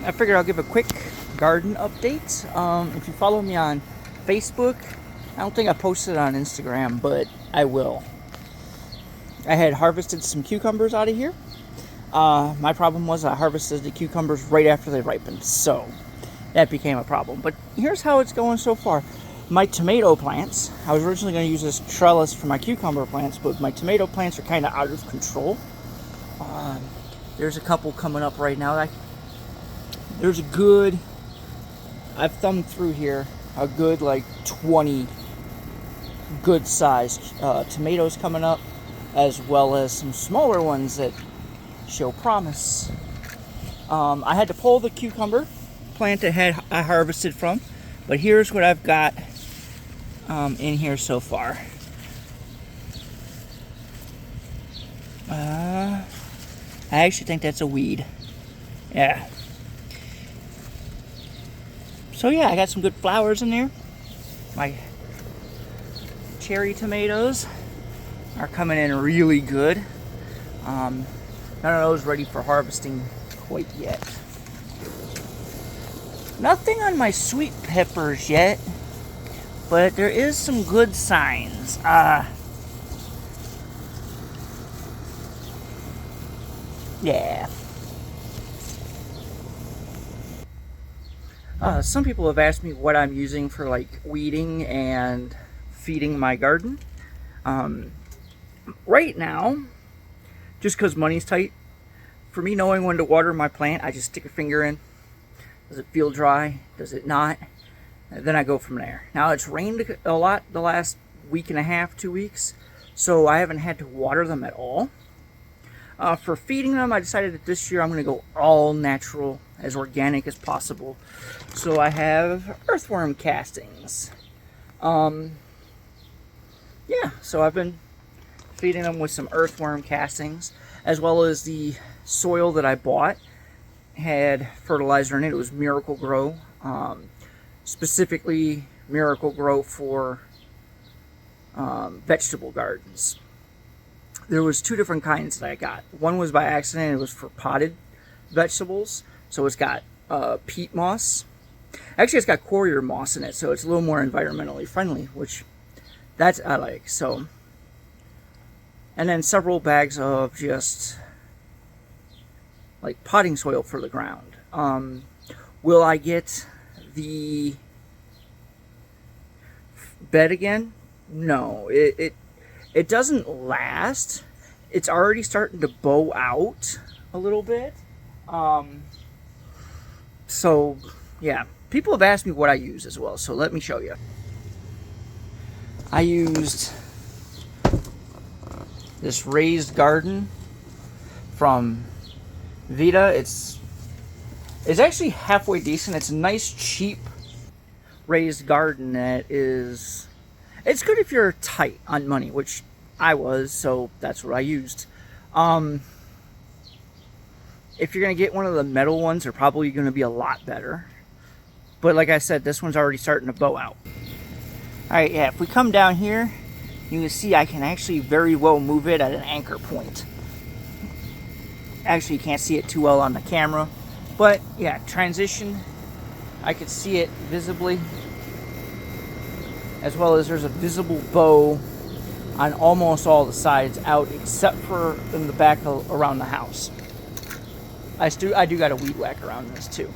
I figured I'll give a quick garden update. If you follow me on Facebook, I don't think I posted it on Instagram, but I will. I had harvested some cucumbers out of here. My problem was I harvested the cucumbers right after they ripened, so that became a problem. But here's how it's going so far. My tomato plants, I was originally going to use this trellis for my cucumber plants, but my tomato plants are kind of out of control. There's a couple coming up right now. There's a good, I've thumbed through here, a good like 20 good sized tomatoes coming up, as well as some smaller ones that show promise. I had to pull the cucumber plant that I harvested from, but here's what I've got in here so far. I actually think that's a weed. Yeah. So yeah, I got some good flowers in there. My cherry tomatoes are coming in really good. None of those ready for harvesting quite yet. Nothing on my sweet peppers yet, but there is some good signs. Yeah. Some people have asked me what I'm using for like weeding and feeding my garden. Right now, just because money's tight, for me knowing when to water my plant, I just stick a finger in. Does it feel dry? Does it not? And then I go from there. Now it's rained a lot the last week and a half, 2 weeks, so I haven't had to water them at all. For feeding them, I decided that this year I'm going to go all natural, as organic as possible. So I have earthworm castings. Yeah, so I've been feeding them with some earthworm castings, as well as the soil that I bought had fertilizer in it. It was Miracle Grow, specifically Miracle Grow for vegetable gardens. There was two different kinds that I got. One was by accident. It was for potted vegetables. So it's got peat moss. Actually, it's got coriander moss in it, so it's a little more environmentally friendly, which I like. So, and then several bags of just like potting soil for the ground. Will I get the bed again? No, it doesn't last. It's already starting to bow out a little bit. So yeah, people have asked me what I use as well, so let me show you. I used this raised garden from Vita. It's actually halfway decent. It's a nice, cheap raised garden that is... It's good if you're tight on money, which I was, so that's what I used. If you're going to get one of the metal ones, they're probably going to be a lot better. But like I said, this one's already starting to bow out. Alright, yeah, if we come down here, you can see I can actually very well move it at an anchor point. Actually, you can't see it too well on the camera. But yeah, transition, I could see it visibly. As well as there's a visible bow on almost all the sides out, except for in the back around the house. I do got a weed whack around this too.